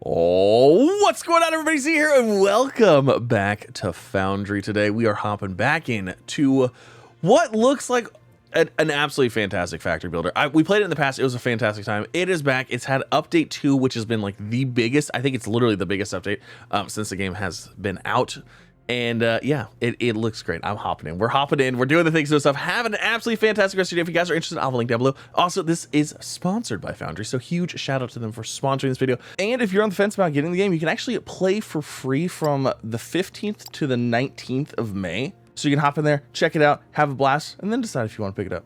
Oh, what's going on, everybody? Z here, and welcome back to Foundry. Today, we are hopping back in to what looks like an absolutely fantastic factory builder. We played it in the past. It was a fantastic time. It is back. It's had update 2, which has been like the biggest. I think it's literally the biggest update since the game has been out. And yeah, it looks great. I'm hopping in. We're hopping in. We're doing the things and stuff. Have an absolutely fantastic rest of your day. If you guys are interested, I'll have a link down below. Also, this is sponsored by Foundry, so huge shout out to them for sponsoring this video. And if you're on the fence about getting the game, you can actually play for free from the 15th to the 19th of May. So you can hop in there, check it out, have a blast, and then decide if you want to pick it up.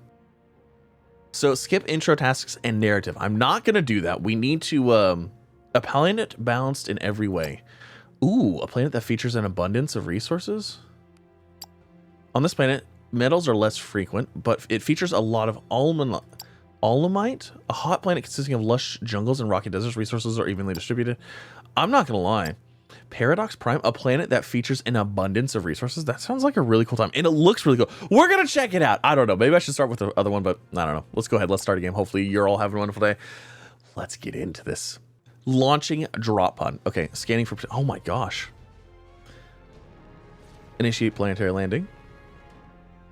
So skip intro tasks and narrative. I'm not going to do that. We need to a planet balanced in every way. Ooh, a planet that features an abundance of resources? On this planet, metals are less frequent, but it features a lot of alumite, a hot planet consisting of lush jungles and rocky deserts. Resources are evenly distributed. I'm not going to lie. Paradox Prime, a planet that features an abundance of resources. That sounds like a really cool time, and it looks really cool. We're going to check it out. I don't know. Maybe I should start with the other one, but I don't know. Let's go ahead. Let's start a game. Hopefully, you're all having a wonderful day. Let's get into this. Launching drop pod. Okay, scanning for... Oh my gosh. Initiate planetary landing.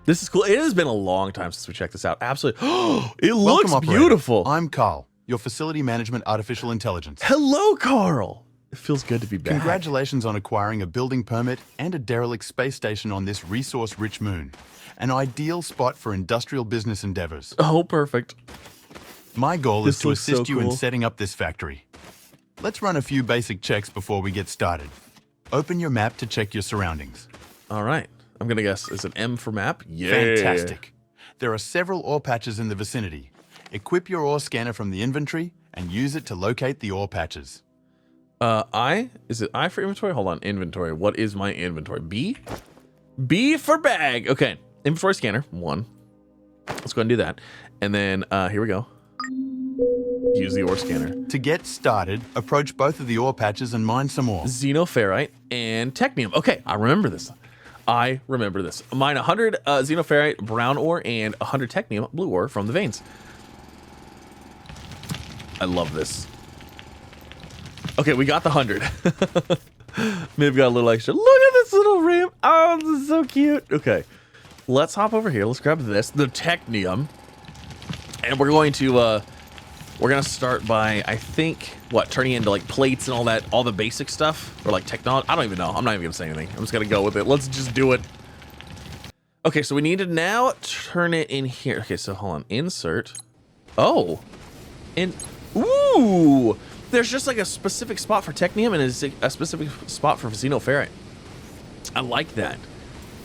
This is cool. It has been a long time since we checked this out. Absolutely. Oh, it looks beautiful. I'm Carl, your facility management artificial intelligence. Hello, Carl. It feels good to be back. Congratulations on acquiring a building permit and a derelict space station on this resource-rich moon. An ideal spot for industrial business endeavors. Oh, perfect. My goal is to assist you in setting up this factory. Let's run a few basic checks before we get started. Open your map to check your surroundings. All right. I'm going to guess, is it M for map? Yeah. Fantastic. There are several ore patches in the vicinity. Equip your ore scanner from the inventory and use it to locate the ore patches. Is it I for inventory? Hold on. Inventory. What is my inventory? B? B for bag. Okay. Inventory scanner. 1. Let's go ahead and do that. And then, here we go. Use the ore scanner. To get started, approach both of the ore patches and mine some ore. Xenoferrite and technium. Okay, I remember this. Mine 100 xenoferrite brown ore and 100 technium blue ore from the veins. I love this. Okay, we got the 100. Maybe got a little extra. Look at this little ramp. Oh, this is so cute. Okay, let's hop over here. Let's grab this, the technium, and we're going to start by, I think, turning into like plates and all that, all the basic stuff, or like technology. I don't even know. I'm not even gonna say anything. I'm just gonna go with it. Let's just do it. Okay, so we need to now turn it in here. Okay, so hold on. Insert. Oh, ooh, there's just like a specific spot for technium and a specific spot for xenoferrite. I like that.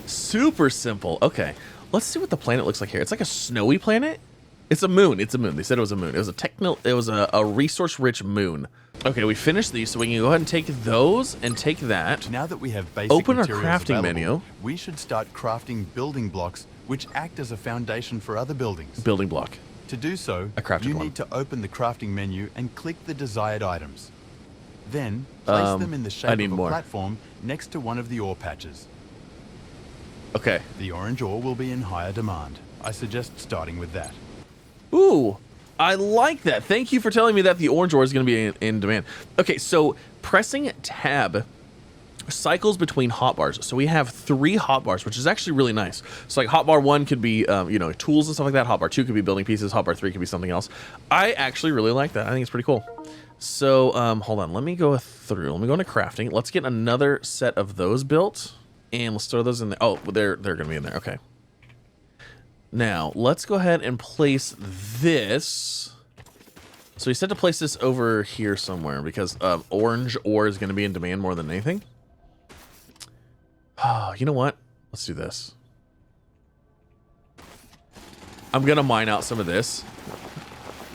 Super simple. Okay, let's see what the planet looks like here. It's like a snowy planet. It's a moon. It's a moon. They said it was a moon. It was a resource-rich moon. Okay, we finished these, so we can go ahead and take those and take that. Now that we have basic open our materials crafting available, menu. We should start crafting building blocks, which act as a foundation for other buildings. Building block. To do so, you need to open the crafting menu and click the desired items. Then, place them in the shape of a platform next to one of the ore patches. Okay. The orange ore will be in higher demand. I suggest starting with that. Ooh, I like that. Thank you for telling me that the orange ore is going to be in demand. Okay, so pressing tab cycles between hotbars. So we have 3 hotbars, which is actually really nice. So like hotbar 1 could be, tools and stuff like that. Hotbar 2 could be building pieces. Hotbar 3 could be something else. I actually really like that. I think it's pretty cool. So hold on. Let me go through. Let me go into crafting. Let's get another set of those built, and let's throw those in there. Oh, they're going to be in there. Okay. Now, let's go ahead and place this. So we said to place this over here somewhere because orange ore is going to be in demand more than anything. Oh, you know what? Let's do this. I'm going to mine out some of this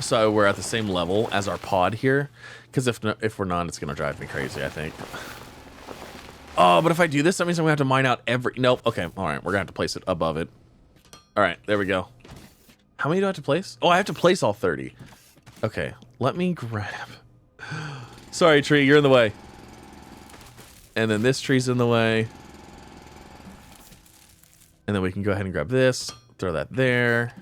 so we're at the same level as our pod here. Because if we're not, it's going to drive me crazy, I think. Oh, but if I do this, that means I'm going to have to mine out every... Nope. Okay, all right. We're going to have to place it above it. All right, there we go. How many do I have to place? Oh, I have to place all 30. Okay, let me grab. Sorry, tree, you're in the way. And then this tree's in the way. And then we can go ahead and grab this, throw that there.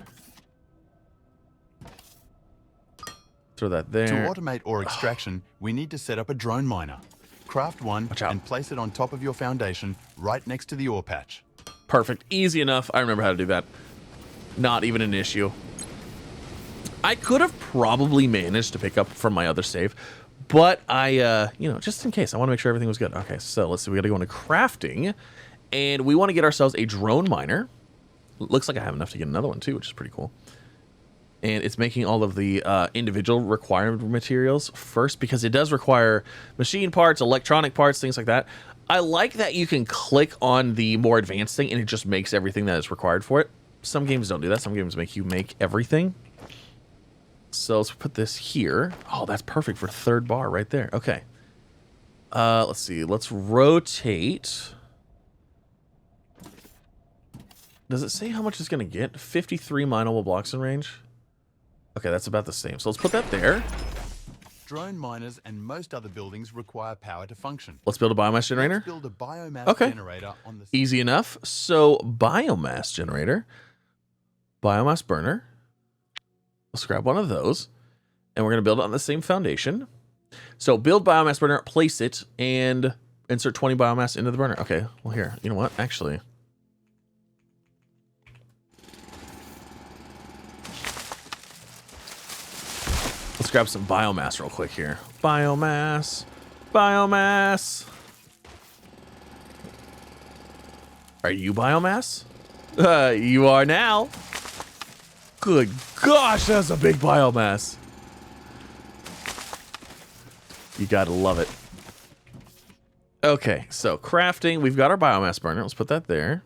Throw that To there. automate ore extraction, we need to set up a drone miner. Craft one Watch out. and place it on top of your foundation right next to the ore patch. Perfect. Easy enough. I remember how to do that. Not even an issue. I could have probably managed to pick up from my other save, but I, you know, just in case, I want to make sure everything was good. Okay, so let's see. We got to go into crafting, and we want to get ourselves a drone miner. Looks like I have enough to get another one too, which is pretty cool. And it's making all of the individual required materials first, because it does require machine parts, electronic parts, things like that. I like that you can click on the more advanced thing and it just makes everything that is required for it. Some games don't do that. Some games make you make everything. So let's put this here. Oh, that's perfect for third bar right there. Okay. Let's see. Let's rotate. Does it say how much it's going to get? 53 mineable blocks in range. Okay, that's about the same. So let's put that there. Drone miners and most other buildings require power to function. Let's build a biomass generator. Let's build a biomass generator on the Easy enough. So biomass generator, biomass burner. Let's grab one of those, and we're going to build it on the same foundation. So build biomass burner, place it, and insert 20 biomass into the burner. Okay, well here, you know what? Actually, let's grab some biomass real quick here. Biomass. Biomass. Are you biomass? You are now. Good gosh, that's a big biomass. You gotta love it. Okay, so crafting. We've got our biomass burner. Let's put that there.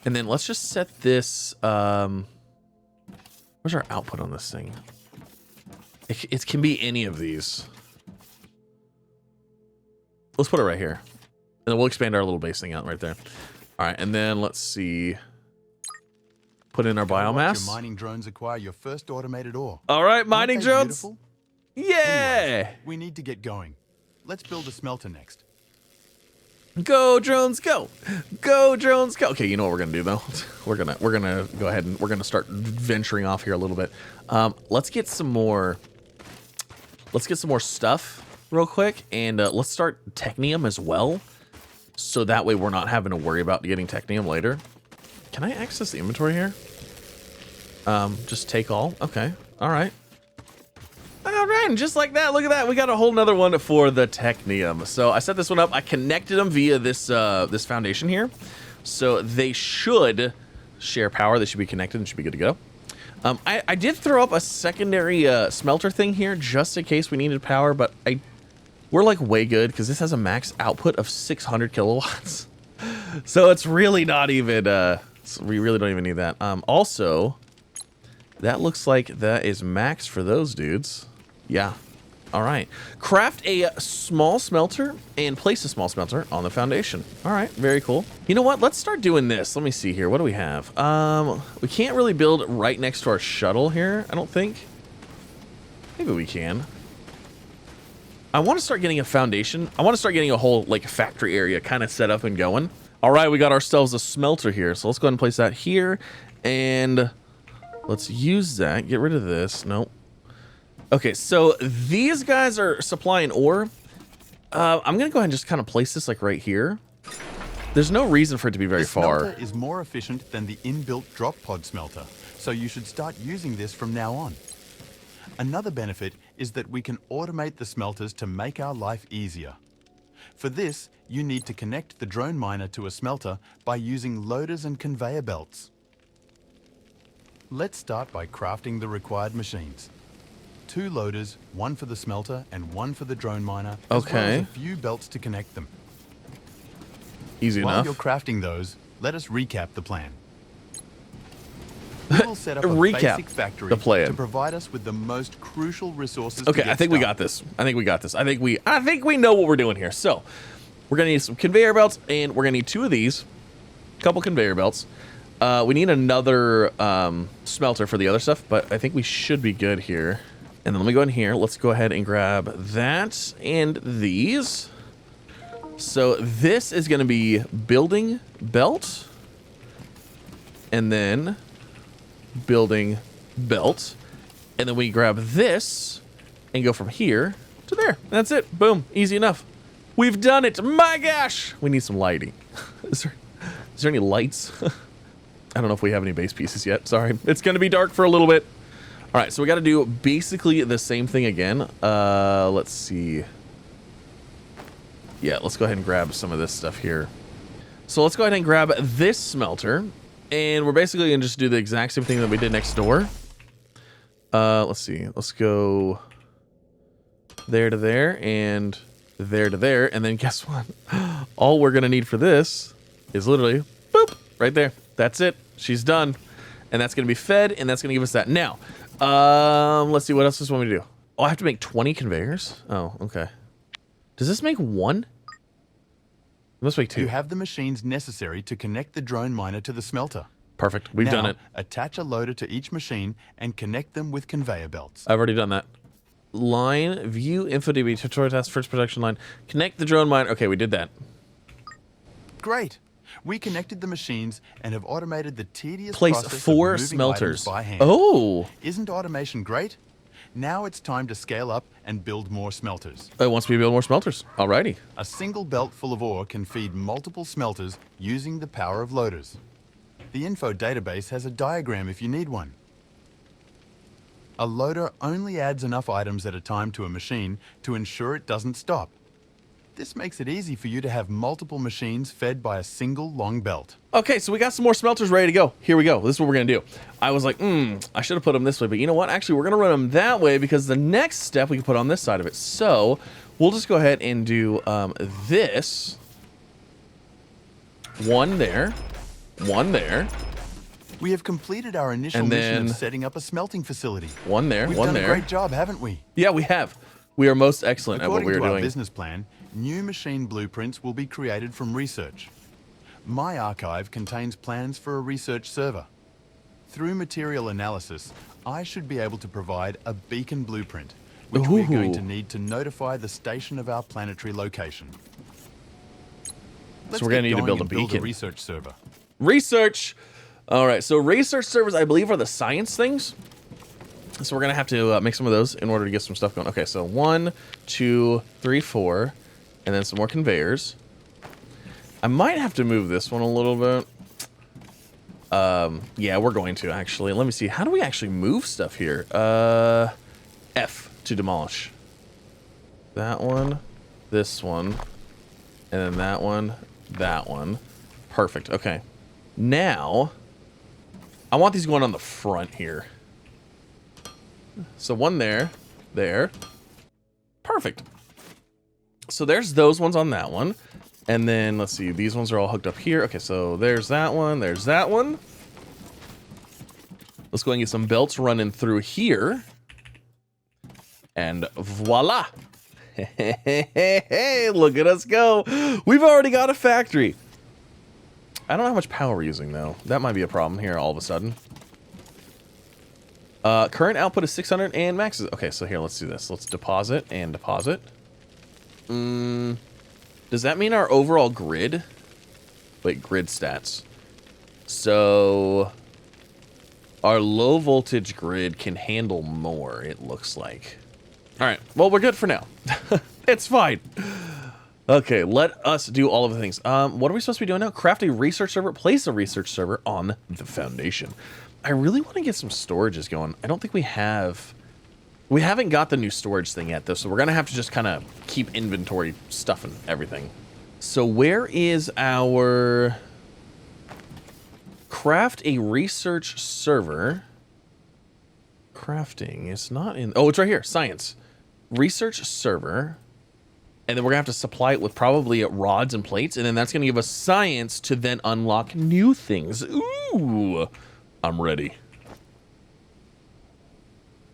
And then let's just set this... where's our output on this thing? It can be any of these. Let's put it right here. And then we'll expand our little base thing out right there. All right, and then let's see. Put in our biomass. Your mining drones acquire your first automated ore. All right, mining Aren't they drones. beautiful? Yeah. Anyways, we need to get going. Let's build a smelter next. Go drones, go. Go drones, go. Okay, you know what we're gonna do though? We're gonna go ahead and we're gonna start venturing off here a little bit. Let's get some more stuff real quick, and let's start technium as well, so that way we're not having to worry about getting technium later. Can I access the inventory here? Just take all. Okay. All right. All right, and just like that, look at that. We got a whole nother one for the technium. So I set this one up. I connected them via this this foundation here. So they should share power. They should be connected and should be good to go. I did throw up a secondary smelter thing here just in case we needed power, but we're like way good because this has a max output of 600 kilowatts. So it's really not even, we really don't even need that. Also, that looks like that is max for those dudes. Yeah. All right. Craft a small smelter and place a small smelter on the foundation. All right. Very cool. You know what? Let's start doing this. Let me see here. What do we have? We can't really build right next to our shuttle here, I don't think. Maybe we can. I want to start getting a foundation. I want to start getting a whole like factory area kind of set up and going. All right. We got ourselves a smelter here. So let's go ahead and place that here. And let's use that. Get rid of this. Nope. Okay, so these guys are supplying ore. I'm gonna go ahead and just kind of place this like right here. There's no reason for it to be very far. The smelter is more efficient than the inbuilt drop pod smelter, so you should start using this from now on. Another benefit is that we can automate the smelters to make our life easier. For this, you need to connect the drone miner to a smelter by using loaders and conveyor belts. Let's start by crafting the required machines. 2 loaders, 1 for the smelter and 1 for the drone miner, as well as a few belts to connect them. Easy enough. While you're crafting those, let us recap the plan. We will set up a basic factory to provide us with the most crucial resources. Okay, I think we got this. I think we got this. I think we know what we're doing here. So, we're gonna need some conveyor belts, and we're gonna need 2 of these, a couple conveyor belts. We need another smelter for the other stuff, but I think we should be good here. And then let me go in here. Let's go ahead and grab that and these. So this is going to be building belt. And then building belt. And then we grab this and go from here to there. That's it. Boom. Easy enough. We've done it. My gosh. We need some lighting. Is there any lights? I don't know if we have any base pieces yet. Sorry. It's going to be dark for a little bit. All right. So we got to do basically the same thing again. Let's see. Yeah, let's go ahead and grab some of this stuff here. So let's go ahead and grab this smelter. And we're basically going to just do the exact same thing that we did next door. Let's see. Let's go there to there and there to there. And then guess what? All we're going to need for this is literally, boop, right there. That's it. She's done. And that's going to be fed, and that's going to give us that. Now, let's see. What else does it want me to do? Oh, I have to make 20 conveyors? Oh, okay. Does this make one? It must make two. You have the machines necessary to connect the drone miner to the smelter. Perfect. We've done it. Attach a loader to each machine and connect them with conveyor belts. I've already done that. Line, view, InfoDB, tutorial task, first production line. Connect the drone miner. Okay, we did that. Great. We connected the machines and have automated the tedious Place process 4 of moving smelters. items by hand. Oh. Isn't automation great? Now it's time to scale up and build more smelters. It wants me to build more smelters. Alrighty. A single belt full of ore can feed multiple smelters using the power of loaders. The info database has a diagram if you need one. A loader only adds enough items at a time to a machine to ensure it doesn't stop. This makes it easy for you to have multiple machines fed by a single long belt. Okay, so we got some more smelters ready to go. Here we go. This is what we're going to do. I was like, I should have put them this way. But you know what? Actually, we're going to run them that way because the next step we can put on this side of it. So we'll just go ahead and do this. One there. One there. We have completed our initial mission of setting up a smelting facility. One there, We've one done there. a great job, haven't we? Yeah, we have. We are most excellent at what According we are to our doing. business plan, new machine blueprints will be created from research. My archive contains plans for a research server. Through material analysis, I should be able to provide a beacon blueprint, which we're going to need to notify the station of our planetary location. So we're going to need to build a beacon. A research server. Research! All right, so research servers, I believe, are the science things. So we're going to have to make some of those in order to get some stuff going. Okay, so 1, 2, 3, 4, and then some more conveyors. I might have to move this one a little bit. Yeah, we're going to, actually. Let me see. How do we actually move stuff here? F to demolish. That one, this one, and then that one, that one. Perfect. Okay. Now, I want these going on the front here. So one there, there. Perfect. So there's those ones on that one. And then, let's see, these ones are all hooked up here. Okay, so there's that one, there's that one. Let's go and get some belts running through here. And voila. Hey, look at us go. We've already got a factory. I don't know how much power we're using, though. That might be a problem here all of a sudden. Current output is 600 and max is... Okay, so here, let's do this. Let's deposit and deposit. Does that mean our overall grid? Wait, grid stats. So... our low voltage grid can handle more, it looks like. Alright, well, we're good for now. It's fine. Okay, let us do all of the things. What are we supposed to be doing now? Craft a research server. Place a research server on the Foundation. I really want to get some storages going. I don't think we have... We haven't got the new storage thing yet, though, so we're going to have to just kind of keep inventory stuff and everything. So where is our... Craft a research server. Crafting is not in... Oh, it's right here. Science. Research server. And then we're going to have to supply it with probably rods and plates. And then that's going to give us science to then unlock new things. Ooh. I'm ready.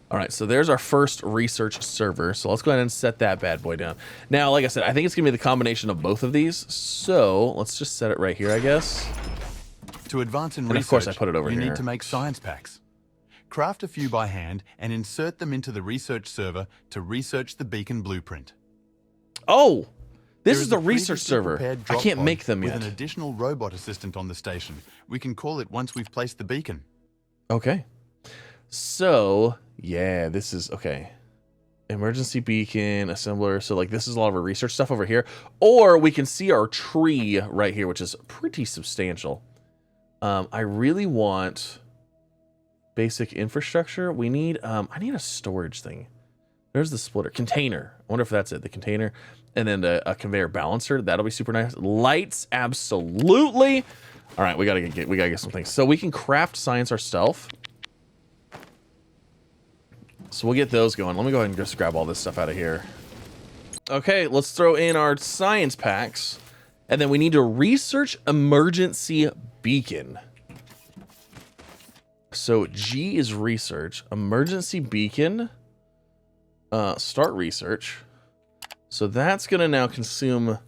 All right, so there's our first research server. So let's go ahead and set that bad boy down. Now, like I said, I think it's going to be the combination of both of these. So let's just set it right here, I guess. To advance in and research, of course I put it over you here. need to make science packs. Craft a few by hand and insert them into the research server to research the beacon blueprint. Oh, this There is the a research previously server. prepared I drop can't pod make them with yet. an additional robot assistant on the station. We can call it once we've placed the beacon. Okay. So Yeah, this is okay. Emergency beacon, assembler. So like this is a lot of our research stuff over here. Or we can see our tree right here, which is pretty substantial. I really want basic infrastructure. We need, I need a storage thing. There's the splitter. Container. I wonder if that's it. The container. And then a conveyor balancer. That'll be super nice. Lights, absolutely. All right, we gotta get some things. So we can craft science ourselves. So we'll get those going. Let me go ahead and just grab all this stuff out of here. Okay, let's throw in our science packs. And then we need to research emergency beacon. So G is research. Emergency beacon. Start research. So that's going to now consume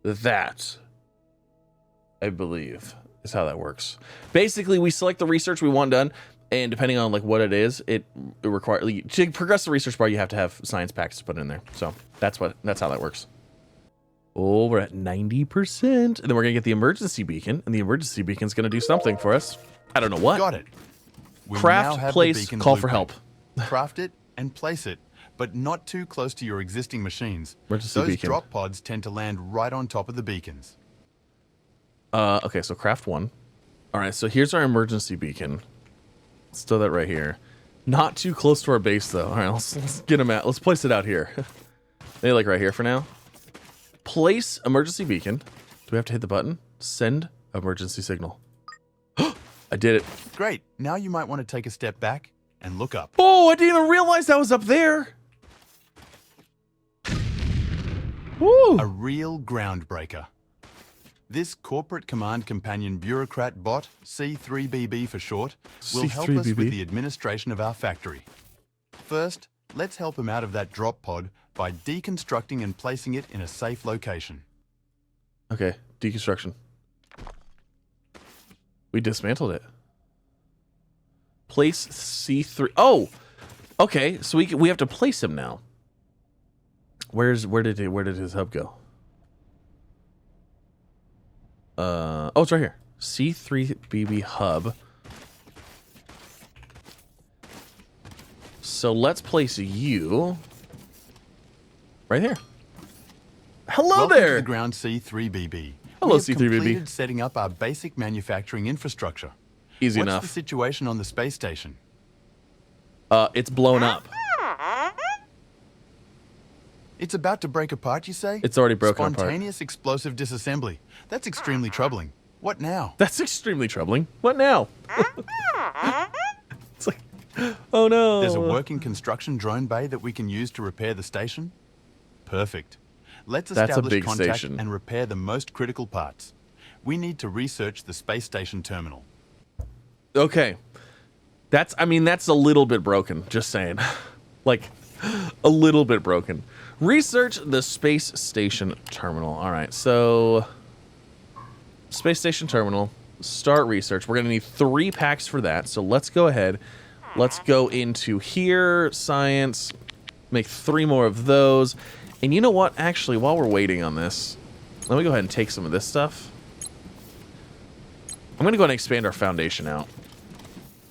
that, I believe, is how that works. Basically, we select the research we want done. And depending on like what it is, it requires to progress the research bar. You have to have science packs to put in there. So that's how that works. Oh, we're at 90%, and then we're gonna get the emergency beacon, and the emergency beacon's gonna do something for us. I don't know what. Got it. We now Craft, have place, the beacon call for blueprint. help. Craft it and place it, but not too close to your existing machines. Emergency Those beacon. drop pods tend to land right on top of the beacons. Okay, so craft one. All right, so here's our emergency beacon. Let's throw that right here. Not too close to our base though. All right, let's get them out. Let's place it out here. Maybe like right here for now. Place emergency beacon. Do we have to hit the button? Send emergency signal. I did it. Great. Now you might want to take a step back and look up. Oh, I didn't even realize that was up there. Woo. A real groundbreaker. This corporate command companion bureaucrat bot, C3BB for short, will help us with the administration of our factory. First, let's help him out of that drop pod by deconstructing and placing it in a safe location. Okay, deconstruction. We dismantled it. Place C3. Oh, okay. So we have to place him now. Where did his hub go? Oh, it's right here. C3BB hub. So let's place you right here. Hello Welcome there. to the ground, C3BB. Hello, We have C3BB. completed setting up our basic manufacturing infrastructure. Easy What's enough. the situation on the space station? It's blown up. It's about to break apart, you say? It's already broken apart. Spontaneous explosive disassembly. That's extremely troubling. What now? That's extremely troubling. What now? It's like, oh no. There's a working construction drone bay that we can use to repair the station? Perfect. Let's That's a establish big contact station. and repair the most critical parts. We need to research the space station terminal. Okay. That's a little bit broken, just saying. Like, a little bit broken. Research the space station terminal. All right, so space station terminal, start research. We're gonna need 3 packs for that. So let's go ahead. Let's go into here, science, make 3 more of those. And you know what? Actually, while we're waiting on this, let me go ahead and take some of this stuff. I'm gonna go ahead and expand our foundation out.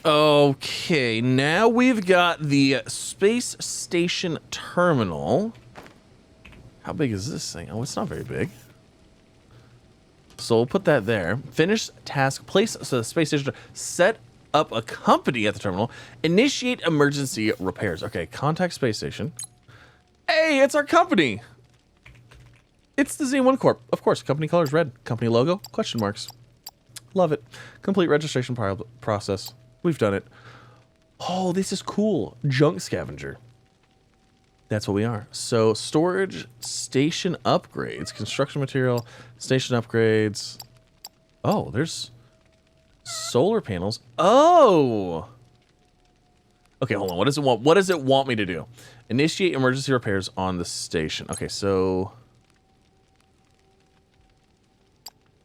Okay, now we've got the space station terminal. How big is this thing? Oh, it's not very big. So we'll put that there. Finish task. Place so the space station. Set up a company at the terminal. Initiate emergency repairs. Okay, contact space station. Hey, it's our company. It's the Z1 Corp. Of course, company color is red. Company logo, question marks. Love it. Complete registration process. We've done it. Oh, this is cool. Junk scavenger. That's what we are. So storage, station upgrades, construction material, station upgrades. Oh, there's solar panels. Oh. Okay, hold on. What does it want? What does it want me to do? Initiate emergency repairs on the station. Okay, so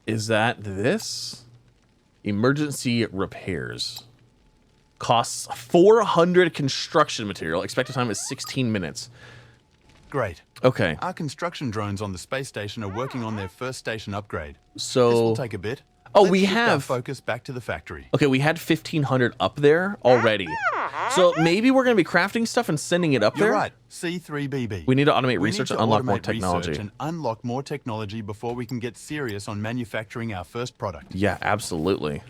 is that this? Emergency repairs. Costs 400 construction material. Expected time is 16 minutes. Great. Okay. Our construction drones on the space station are working on their first station upgrade. So This will take a bit. Oh, Let's we shift our have focus back to the factory. Okay, we had 1,500 up there already. So maybe we're going to be crafting stuff and sending it up there. You're right. C3BB. We need to automate We research need and to unlock more automate research technology. and unlock more technology before we can get serious on manufacturing our first product. Yeah, absolutely.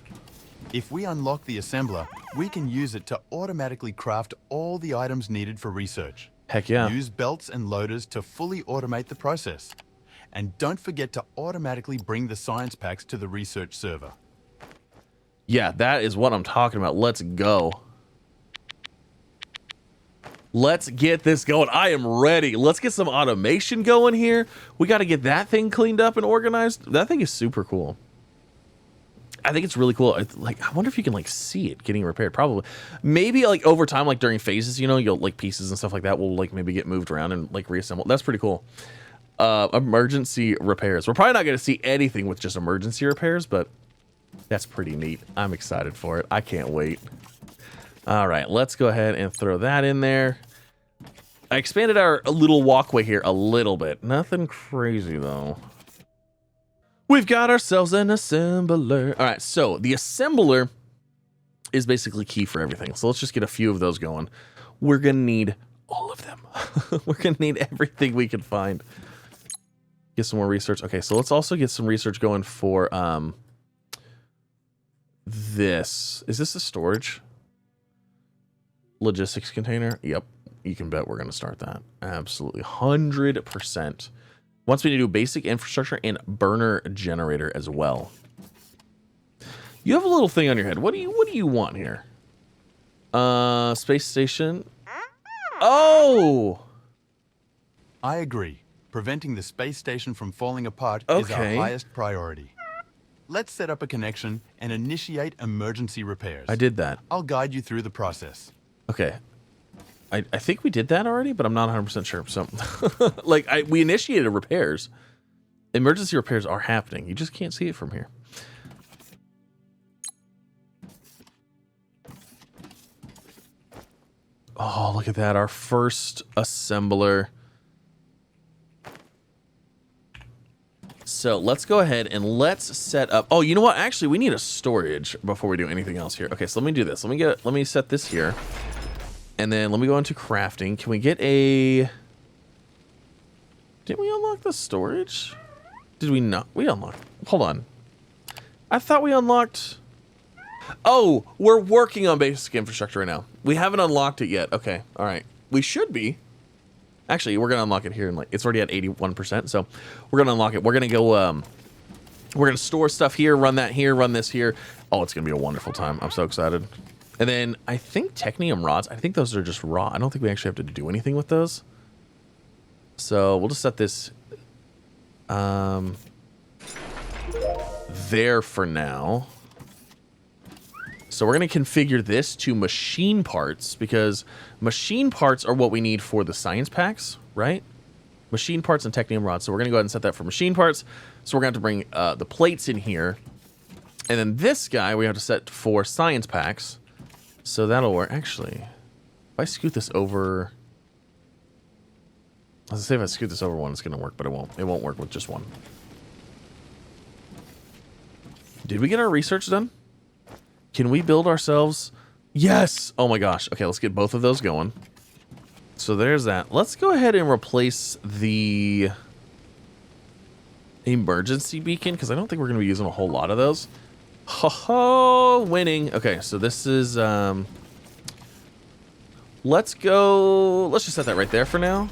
If we unlock the assembler, we can use it to automatically craft all the items needed for research. Heck yeah. Use belts and loaders to fully automate the process. And don't forget to automatically bring the science packs to the research server. Yeah, that is what I'm talking about. Let's go. Let's get this going. I am ready. Let's get some automation going here. We got to get that thing cleaned up and organized. That thing is super cool. I think it's really cool. Like, I wonder if you can like see it getting repaired. Probably, maybe like over time, like during phases, you know, you'll like pieces and stuff like that will like maybe get moved around and like reassembled. That's pretty cool. Emergency repairs. We're probably not going to see anything with just emergency repairs, but that's pretty neat. I'm excited for it. I can't wait. All right, let's go ahead and throw that in there. I expanded our little walkway here a little bit. Nothing crazy though. We've got ourselves an assembler. All right, so the assembler is basically key for everything. So let's just get a few of those going. We're gonna need all of them. We're gonna need everything we can find. Get some more research. Okay, so let's also get some research going for this. Is this a storage? Logistics container? Yep, you can bet we're gonna start that. Absolutely, 100%. Wants me to do basic infrastructure and burner generator as well. You have a little thing on your head. What do you want here? Space station. Oh! I agree. Preventing the space station from falling apart is our highest priority. Let's set up a connection and initiate emergency repairs. I did that. I'll guide you through the process. Okay. I think we did that already, but I'm not 100% sure. So, like, we initiated repairs. Emergency repairs are happening. You just can't see it from here. Oh, look at that. Our first assembler. So let's go ahead and let's set up. Oh, you know what? Actually, we need a storage before we do anything else here. Okay, so let me do this. Let me set this here. And then let me go into crafting. Can we get a... Didn't we unlock the storage? Did we not? We unlocked... Hold on. I thought we unlocked... Oh, we're working on basic infrastructure right now. We haven't unlocked it yet. Okay, all right. We should be. Actually, we're going to unlock it here. And like, it's already at 81%, so we're going to unlock it. We're going to go... we're going to store stuff here, run that here, run this here. Oh, it's going to be a wonderful time. I'm so excited. And then I think Technium rods, I think those are just raw. I don't think we actually have to do anything with those. So we'll just set this there for now. So we're going to configure this to machine parts because machine parts are what we need for the science packs, right? Machine parts and Technium rods. So we're going to go ahead and set that for machine parts. So we're going to have to bring the plates in here. And then this guy we have to set for science packs. So that'll work. Actually, if I scoot this over... I was gonna say if I scoot this over one, it's going to work, but it won't. It won't work with just one. Did we get our research done? Can we build ourselves... Yes! Oh my gosh. Okay, let's get both of those going. So there's that. Let's go ahead and replace the emergency beacon, because I don't think we're going to be using a whole lot of those. Ho ho, winning. Okay, so this is let's just set that right there for now.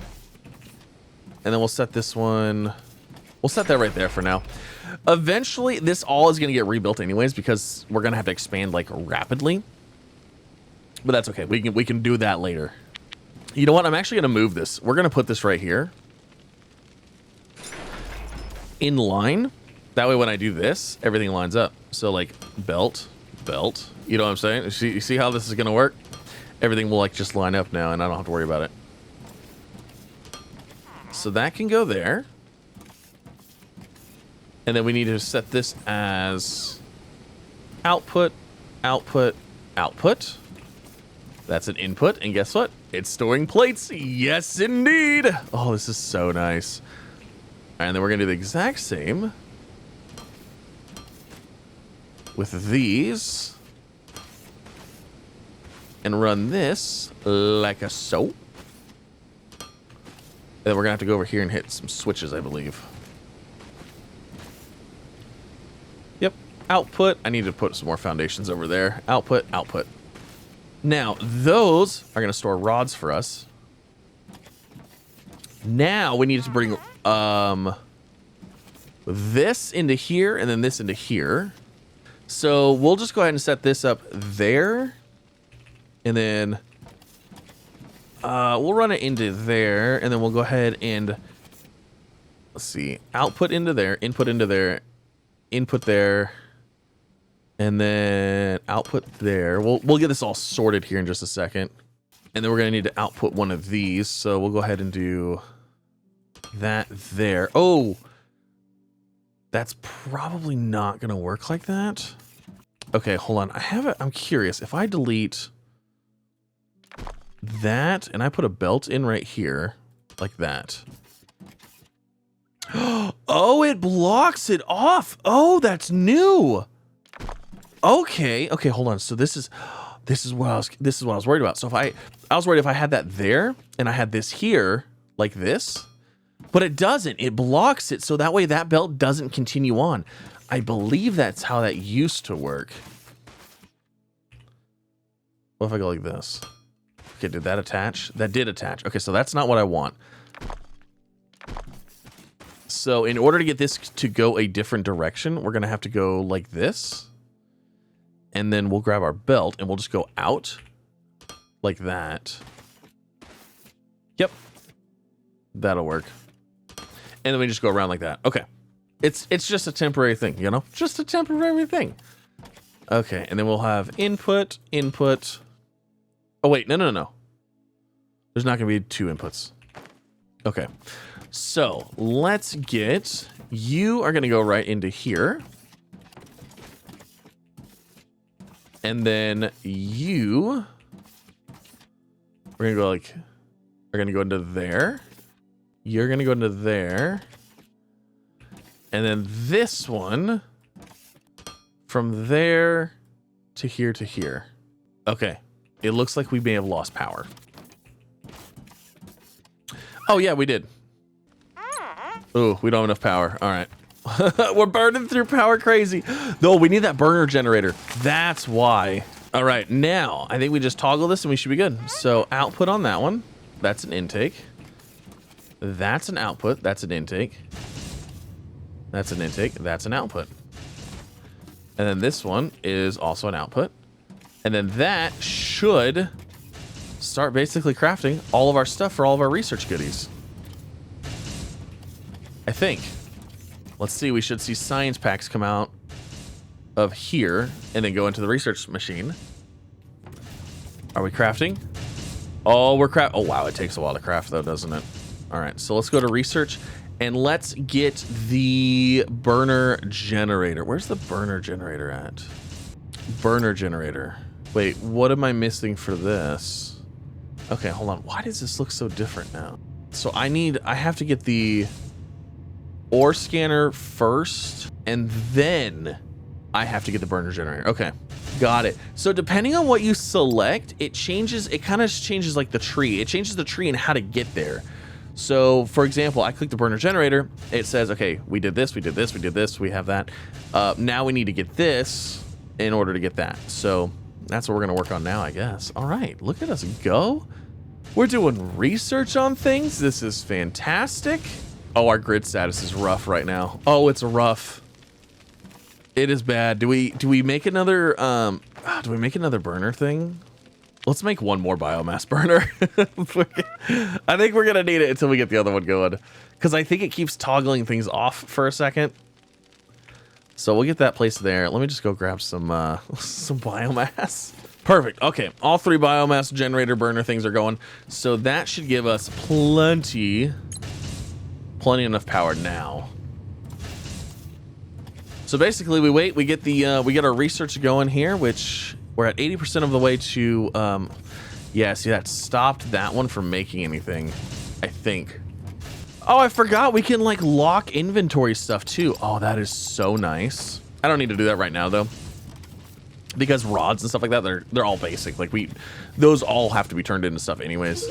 And then we'll set this one. We'll set that right there for now. Eventually, this all is going to get rebuilt anyways because we're going to have to expand like rapidly. But that's okay. We can do that later. You know what? I'm actually going to move this. We're going to put this right here. In line. That way when I do this, everything lines up. So like belt, you know what I'm saying? You see how this is gonna work? Everything will like just line up now and I don't have to worry about it. So that can go there. And then we need to set this as output, output, output. That's an input, and guess what? It's storing plates. Yes, indeed. Oh, this is so nice. And then we're gonna do the exact same with these. and run this like a so. And then we're gonna have to go over here and hit some switches, I believe. Yep, output. I need to put some more foundations over there. Output, output. Now, those are gonna store rods for us. Now we need to bring this into here and then this into here. So we'll just go ahead and set this up there. And then we'll run it into there, and then we'll go ahead and, let's see, output into there, input into there, input there, and then output there. We'll get this all sorted here in just a second. And then we're going to need to output one of these. So we'll go ahead and do that there. Oh, that's probably not going to work like that. Okay, hold on. I'm curious. If I delete that and I put a belt in right here like that. Oh, it blocks it off. Oh, that's new. Okay, hold on. So this is what I was worried about. So if I was worried if I had that there and I had this here like this, but it doesn't. It blocks it, so that way that belt doesn't continue on. I believe that's how that used to work. What if I go like this? Okay, did that attach? That did attach. Okay, so that's not what I want. So in order to get this to go a different direction, we're going to have to go like this. And then we'll grab our belt and we'll just go out like that. Yep. That'll work. And then we just go around like that. Okay. It's just a temporary thing, you know? Just a temporary thing. Okay, and then we'll have input. Oh, wait, no. There's not going to be 2 inputs. Okay. So let's get, you are going to go right into here. And then you, we're going to go like, we're going to go into there. You're going to go into there. And then this one from there to here to here. Okay. It looks like we may have lost power. Oh, yeah, we did. Oh, we don't have enough power. All right. We're burning through power crazy. No, we need that burner generator. That's why. All right, now I think we just toggle this and we should be good. So output on that one. That's an intake. That's an output. That's an intake. That's an intake. That's an output. And then this one is also an output. And then that should start basically crafting all of our stuff for all of our research goodies. I think. Let's see, we should see science packs come out of here and then go into the research machine. Are we crafting? Oh, we're craft. Oh, wow, it takes a while to craft though, doesn't it? All right, so let's go to research and let's get the burner generator. Where's the burner generator at? Burner generator. Wait, what am I missing for this? Okay, hold on. Why does this look so different now? So I have to get the ore scanner first, and then I have to get the burner generator. Okay, got it. So depending on what you select, it kind of changes like the tree. It changes the tree and how to get there. So for example, I click the burner generator. It says, okay, we did this, we did this, we did this, we have that. Now we need to get this in order to get that. So that's what we're gonna work on now, I guess. All right, look at us go. We're doing research on things. This is fantastic. Oh, our grid status is rough right now. Oh, it's rough. It is bad. Do we make another burner thing? Let's make one more biomass burner. I think we're gonna need it until we get the other one going, because I think it keeps toggling things off for a second. So we'll get that placed there. Let me just go grab some biomass. Perfect. Okay, all 3 biomass generator burner things are going. So that should give us plenty enough power now. So basically we wait, we get our research going here, which we're at 80% of the way to, yeah, see that stopped that one from making anything, I think. Oh, I forgot we can like lock inventory stuff too. Oh, that is so nice. I don't need to do that right now though. because rods and stuff like that, they're all basic. Like those all have to be turned into stuff anyways.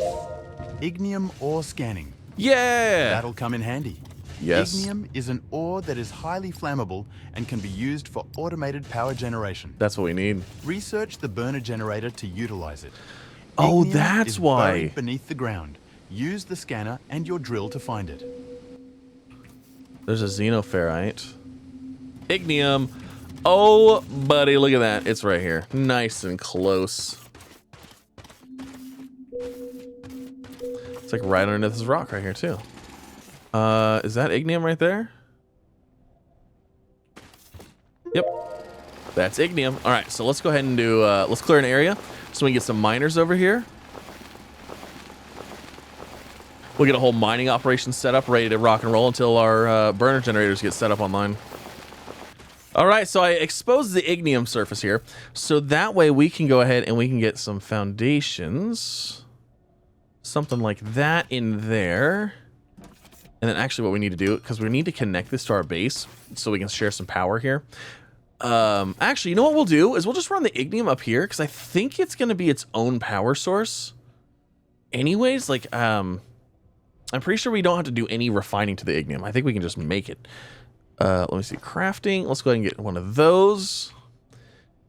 Ignium ore scanning. Yeah. That'll come in handy. Yes. Ignium is an ore that is highly flammable and can be used for automated power generation. That's what we need. Research the burner generator to utilize it. Oh, Ignium that's is why. buried beneath the ground. Use the scanner and your drill to find it. There's a xenoferrite. Ignium. Oh, buddy, look at that. It's right here. Nice and close. It's like right underneath this rock right here, too. Is that ignium right there? Yep. That's ignium. All right, so let's go ahead and do, let's clear an area so we can get some miners over here. We'll get a whole mining operation set up, ready to rock and roll until our burner generators get set up online. All right, so I exposed the ignium surface here, so that way we can go ahead and we can get some foundations. Something like that in there. And then actually what we need to do, because we need to connect this to our base so we can share some power here. Actually, you know what we'll do is we'll just run the ignium up here, because I think it's going to be its own power source. Anyways, like, I'm pretty sure we don't have to do any refining to the ignium. I think we can just make it. Let me see, crafting. Let's go ahead and get one of those.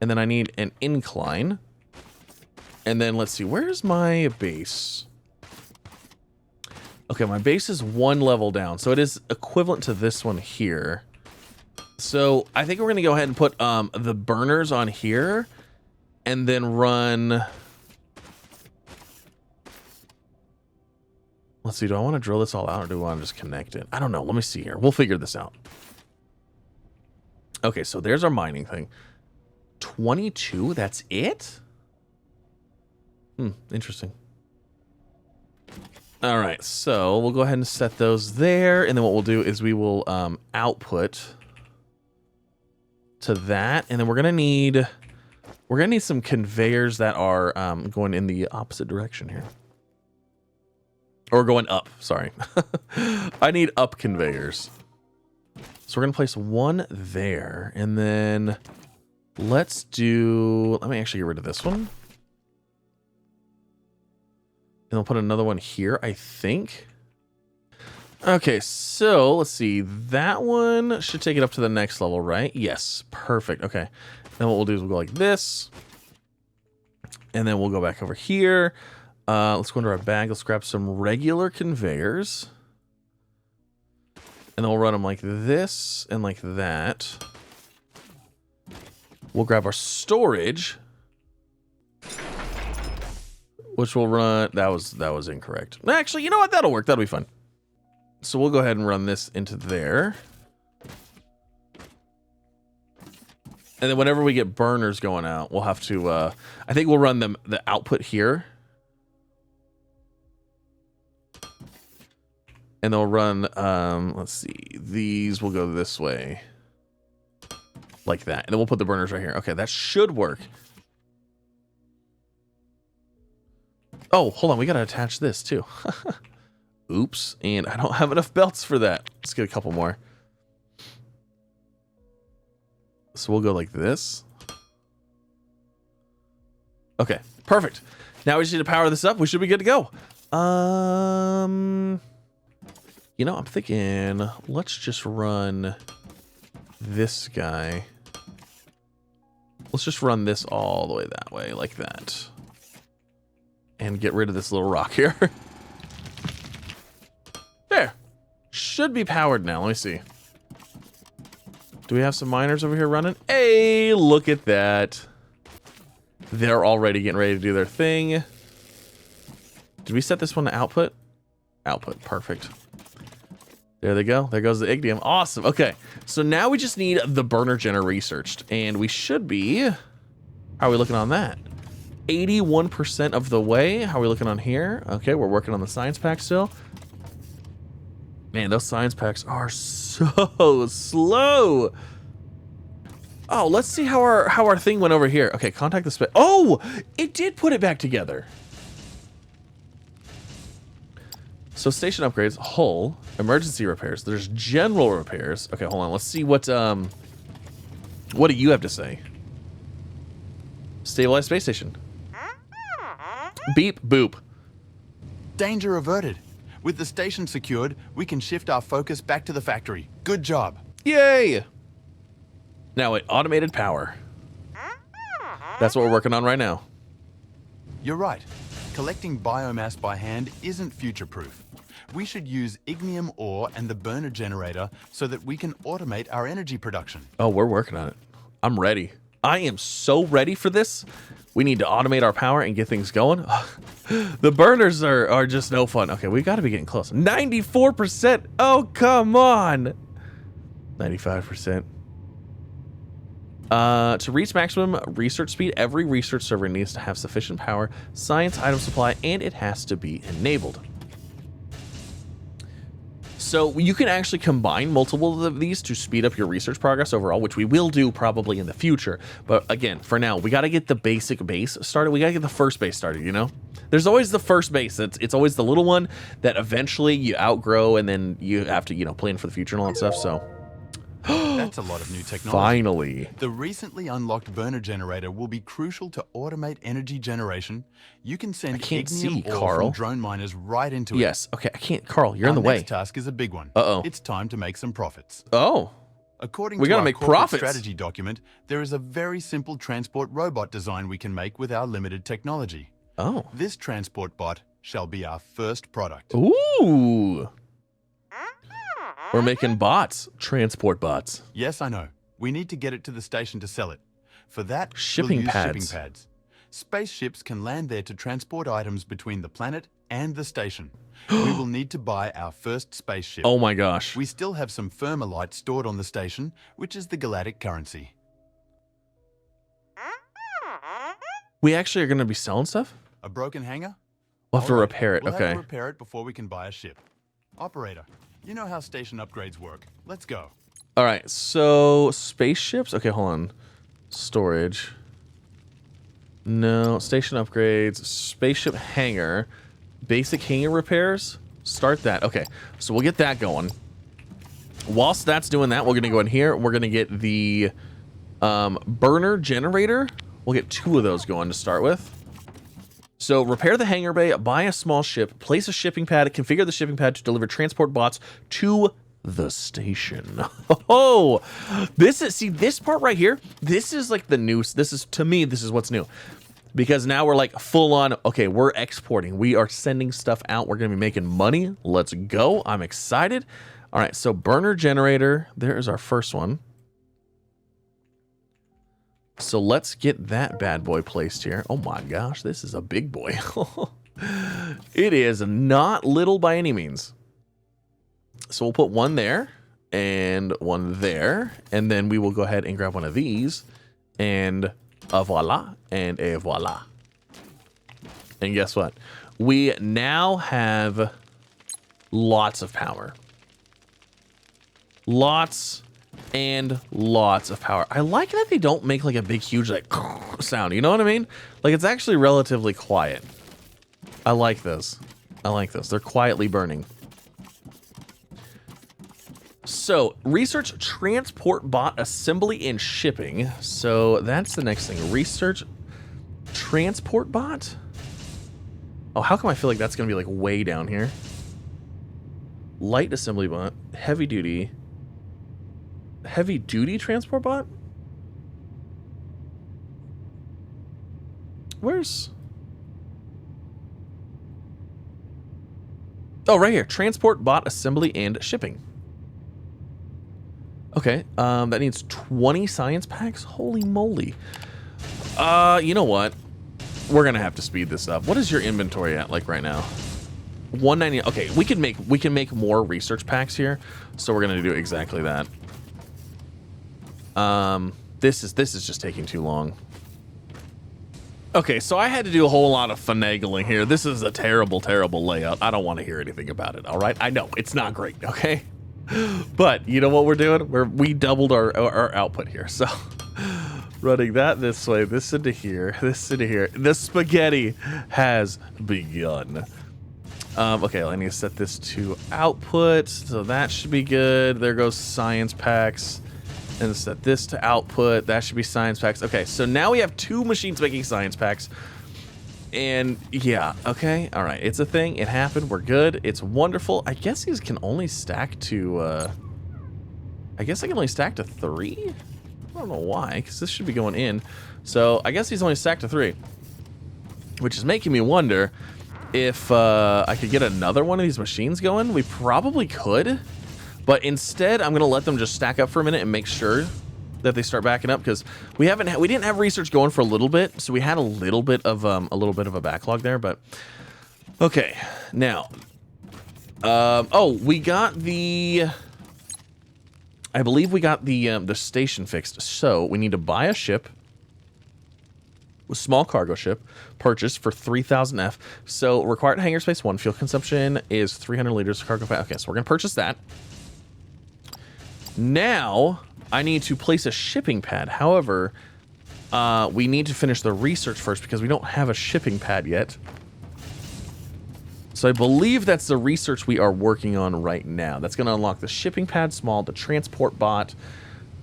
And then I need an incline. And then let's see, where's my base? Okay, my base is one level down, so it is equivalent to this one here. So I think we're gonna go ahead and put the burners on here, and then run. Let's see, do I want to drill this all out, or do I want to just connect it? I don't know. Let me see here. We'll figure this out. Okay, so there's our mining thing. 22. That's it. Interesting. All right, so we'll go ahead and set those there, and then what we'll do is we will output to that, and then we're gonna need some conveyors that are going in the opposite direction here, or going up. Sorry, I need up conveyors. So we're gonna place one there, and then let's do. Let me actually get rid of this one. And we'll put another one here, I think. Okay, so let's see. That one should take it up to the next level, right? Yes, perfect. Okay. Then what we'll do is we'll go like this. And then we'll go back over here. Let's go into our bag. Let's grab some regular conveyors. And then we'll run them like this and like that. We'll grab our storage, which will run. That was incorrect. Actually, you know what? That'll work. That'll be fun. So we'll go ahead and run this into there. And then whenever we get burners going out, we'll have to, I think we'll run the output here. And they'll run, let's see, these will go this way. Like that. And then we'll put the burners right here. Okay, that should work. Oh, hold on. We got to attach this too. Oops. And I don't have enough belts for that. Let's get a couple more. So we'll go like this. Okay, perfect. Now we just need to power this up. We should be good to go. You know, I'm thinking, let's just run this guy. Let's just run this all the way that way, like that. And get rid of this little rock here. There. Should be powered now. Let me see. Do we have some miners over here running? Hey, look at that. They're already getting ready to do their thing. Did we set this one to output? Output, perfect. There they go. There goes the Ignium. Awesome. Okay, so now we just need the burner generator researched, and we should be. How are we looking on that? 81% of the way. How are we looking on here? Okay, we're working on the science pack still. Man, those science packs are so slow. Oh, let's see how our thing went over here. Okay, contact the space. Oh, it did put it back together. So station upgrades, hull, emergency repairs. There's general repairs. Okay, hold on. Let's see what do you have to say? Stabilize space station. Beep, boop. Danger averted. With the station secured, we can shift our focus back to the factory. Good job. Yay! Now it automated power. That's what we're working on right now. You're right. Collecting biomass by hand isn't future-proof. We should use Ignium ore and the burner generator so that we can automate our energy production. Oh, we're working on it. I'm ready. I am so ready for this. We need to automate our power and get things going. The burners are just no fun. Okay, we got to be getting close. 94%. Oh, come on. 95%. To reach maximum research speed, every research server needs to have sufficient power, science item supply, and it has to be enabled. So you can actually combine multiple of these to speed up your research progress overall, which we will do probably in the future. But again, for now, we got to get the basic base started. We got to get the first base started, you know? There's always the first base. It's always the little one that eventually you outgrow and then you have to, you know, plan for the future and all that stuff, so... That's a lot of new technology. Finally. The recently unlocked burner generator will be crucial to automate energy generation. You can send Ignium ore from drone miners right into it. Yes. Okay, I can't. Carl, you're in the way. Our next task is a big one. Uh-oh. It's time to make some profits. Oh. According we to gotta our make corporate profits. strategy document, there is a very simple transport robot design we can make with our limited technology. Oh. This transport bot shall be our first product. Ooh. We're making bots, transport bots. Yes, I know. We need to get it to the station to sell it. For that, Shipping we'll use pads. shipping pads. Spaceships can land there to transport items between the planet and the station. We will need to buy our first spaceship. Oh my gosh. We still have some thermalite stored on the station, which is the galactic currency. We actually are going to be selling stuff? A broken hangar? We'll have to All right, repair it. We'll Okay. have to repair it before we can buy a ship. Operator, you know how station upgrades work. Let's go. All right. So spaceships. Okay, hold on. Storage. No. Station upgrades. Spaceship hangar. Basic hangar repairs. Start that. Okay. So we'll get that going. Whilst that's doing that, we're going to go in here. We're going to get the burner generator. We'll get 2 of those going to start with. So repair the hangar bay, buy a small ship, place a shipping pad, configure the shipping pad to deliver transport bots to the station. Oh, this is, see this part right here, this is like the new, this is, to me, this is what's new. Because now we're like full on, okay, we're exporting. We are sending stuff out. We're going to be making money. Let's go. I'm excited. All right, so burner generator, there is our first one. So let's get that bad boy placed here. Oh my gosh, this is a big boy. It is not little by any means. So we'll put one there and one there. And then we will go ahead and grab one of these. And voila. And voila. And guess what? We now have lots of power. Lots and lots of power. I like that they don't make like a big huge like sound, you know what I mean? Like it's actually relatively quiet. I like this. I like this. They're quietly burning. So research transport bot assembly and shipping. So that's the next thing. Research transport bot. Oh, how come I feel like that's gonna be like way down here? Light assembly bot, heavy duty transport bot? Where's... Oh, right here. Transport bot assembly and shipping. Okay, that needs 20 science packs? Holy moly. You know what? We're gonna have to speed this up. What is your inventory at like right now? 190. Okay, we can make more research packs here, so we're gonna do exactly that. This is just taking too long. Okay, so I had to do a whole lot of finagling here. This is a terrible, terrible layout. I don't want to hear anything about it, all right? I know, it's not great, okay? But you know what we're doing? We doubled our output here, so... Running that this way, this into here, this into here. The spaghetti has begun. Okay, I need to set this to output, so that should be good. There goes science packs. And set this to output. That should be science packs. Okay, so now we have 2 machines making science packs. And yeah, okay, all right. It's a thing. It happened. We're good. It's wonderful. I guess these can only stack to, I guess I can only stack to 3? I don't know why, because this should be going in. So I guess he's only stacked to 3. Which is making me wonder if I could get another one of these machines going. We probably could. But instead, I'm going to let them just stack up for a minute and make sure that they start backing up, because we didn't have research going for a little bit, so we had a little bit of a backlog there. But okay, now, oh, we got I believe we got the station fixed. So we need to buy a ship, a small cargo ship, purchased for 3,000 F. So required hangar space 1, fuel consumption is 300 liters of cargo. Okay, so we're gonna purchase that. Now, I need to place a shipping pad. However, we need to finish the research first because we don't have a shipping pad yet. So I believe that's the research we are working on right now. That's going to unlock the shipping pad small, the transport bot.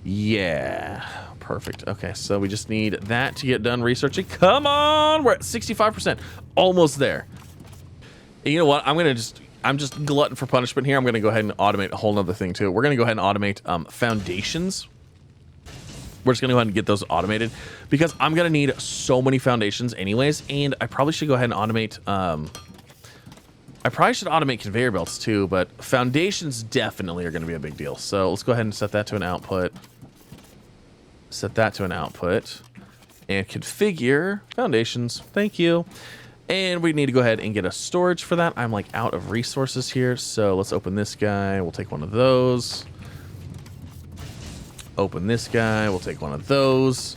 Yeah, perfect. Okay, so we just need that to get done researching. Come on, we're at 65%. Almost there. And you know what? I'm just glutton for punishment here. I'm going to go ahead and automate a whole nother thing too. We're going to go ahead and automate foundations. We're just going to go ahead and get those automated because I'm going to need so many foundations anyways. And I probably should go ahead and automate, I probably should automate conveyor belts too, but foundations definitely are going to be a big deal. So let's go ahead and set that to an output. Set that to an output and configure foundations. Thank you. And we need to go ahead and get a storage for that. I'm like out of resources here. So let's open this guy. We'll take one of those. Open this guy. We'll take one of those.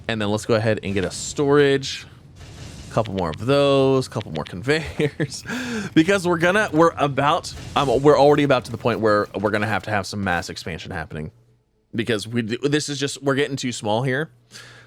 And then let's go ahead and get a storage. A couple more of those. A couple more conveyors. Because we're already about to the point where we're going to have some mass expansion happening. Because we're getting too small here.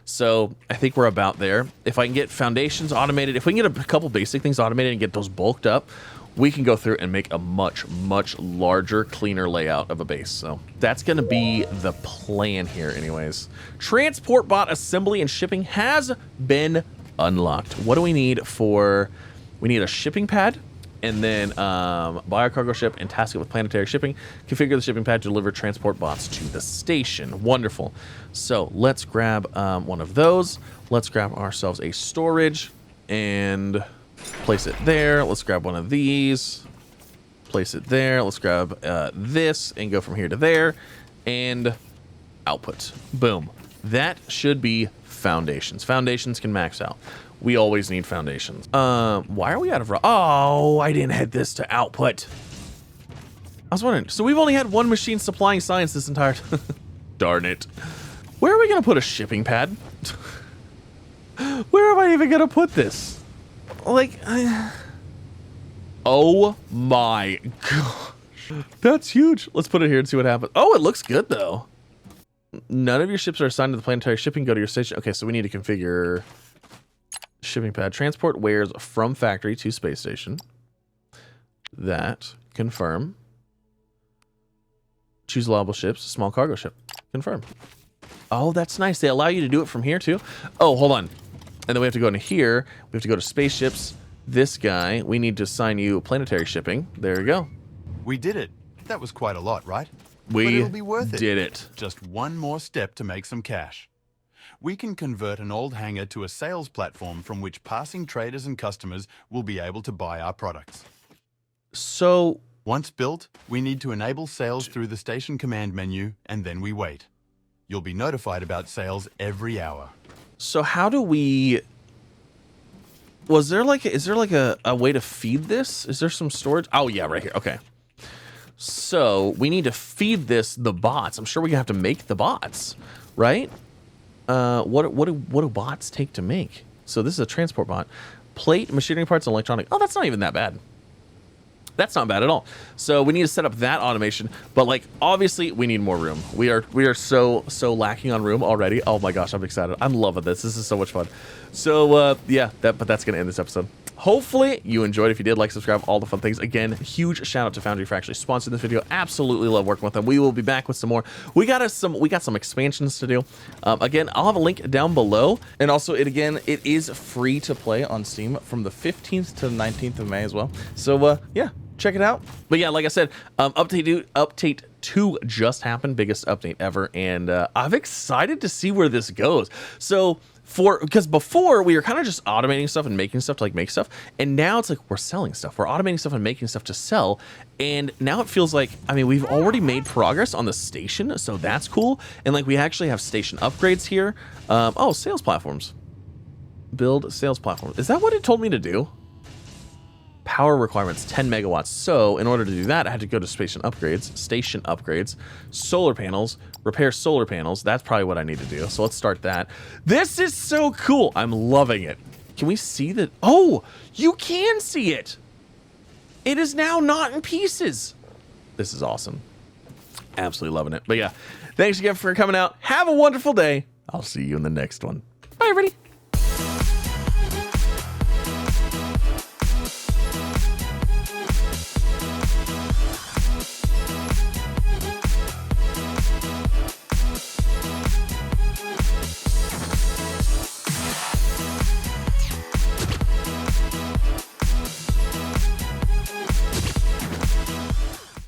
So I think we're about there. If I can get foundations automated, if we can get a couple basic things automated and get those bulked up, we can go through and make a much, much larger, cleaner layout of a base. So that's going to be the plan here anyways. Transport bot assembly and shipping has been unlocked. What do we need for... We need a shipping pad. And then buy a cargo ship and task it with planetary shipping. Configure the shipping pad to deliver transport bots to the station. Wonderful. So let's grab one of those. Let's grab ourselves a storage and place it there. Let's grab one of these. Place it there. Let's grab this and go from here to there. And output. Boom. That should be foundations. Foundations can max out. We always need foundations. Why are we out of... Oh, I didn't hit this to output. I was wondering. So we've only had one machine supplying science this entire time. Darn it. Where are we going to put a shipping pad? Where am I even going to put this? Like... Oh my gosh. That's huge. Let's put it here and see what happens. Oh, it looks good though. None of your ships are assigned to the planetary shipping. Go to your station. Okay, so we need to configure... Shipping pad. Transport wares from factory to space station. That. Confirm. Choose allowable ships. Small cargo ship. Confirm. Oh, that's nice. They allow you to do it from here too. Oh, hold on. And then we have to go into here. We have to go to spaceships. This guy. We need to assign you planetary shipping. There you go. We did it. That was quite a lot, right? We but it'll be worth did it. Just one more step to make some cash. We can convert an old hangar to a sales platform from which passing traders and customers will be able to buy our products. So, once built, we need to enable sales through the station command menu, and then we wait. You'll be notified about sales every hour. So how do we... is there like a way to feed this? Is there some storage? Oh yeah, right here. Okay. So we need to feed this the bots. I'm sure we have to make the bots, right? What do bots take to make? So this is a transport bot. Plate, machinery parts, and electronic. Oh, that's not even that bad. That's not bad at all. So we need to set up that automation, but like obviously we need more room. We are so lacking on room already. Oh my gosh, I'm excited. I'm loving this. This is so much fun. So yeah, but that's gonna end this episode. hopefully you enjoyed. If you did, like, subscribe, all the fun things. Again, huge shout out to Foundry for actually sponsoring this video. Absolutely love working with them. We will be back with some more. We got some expansions to do. Again, I'll have a link down below, and also it is free to play on Steam from the 15th to the 19th of May as well. So yeah, check it out. But yeah, like I said, update 2 just happened, biggest update ever, and I'm excited to see where this goes. So because before we were kind of just automating stuff and making stuff to like make stuff, and now it's like we're selling stuff. We're automating stuff and making stuff to sell, and now it feels like, I mean, we've already made progress on the station, so that's cool. And like we actually have station upgrades here. Oh, sales platforms. Build sales platforms. Is that what it told me to do? Power requirements 10 megawatts. So in order to do that, I had to go to station upgrades, solar panels, repair solar panels. That's probably what I need to do. So let's start that. This is so cool. I'm loving it. Can we see that? Oh, you can see it. It is now not in pieces. This is awesome. Absolutely loving it. But yeah, thanks again for coming out. Have a wonderful day. I'll see you in the next one. Bye, everybody.